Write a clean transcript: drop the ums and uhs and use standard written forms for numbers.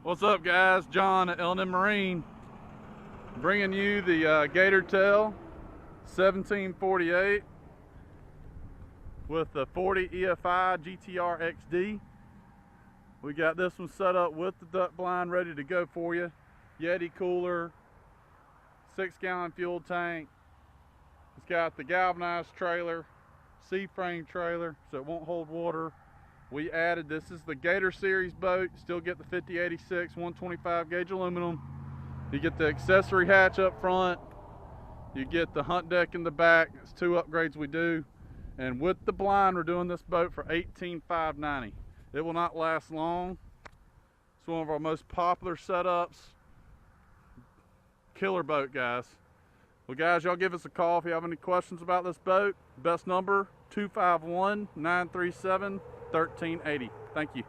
What's up, guys? John at L&M Marine, bringing you the Gator Tail 1748 with the 40 EFI GTR XD. We got this one set up with the duck blind ready to go for you. Yeti cooler, 6-gallon fuel tank. It's got the galvanized trailer, C-frame trailer, so it won't hold water. We added, this is the Gator Series boat, still get the 5086 125 gauge aluminum. You get the accessory hatch up front, you get the hunt deck in the back. It's 2 upgrades we do. And with the blind, we're doing this boat for $18,590. It will not last long. It's one of our most popular setups. Killer boat, guys. Well, guys, y'all give us a call if you have any questions about this boat. Best number, 251-937-1380. Thank you.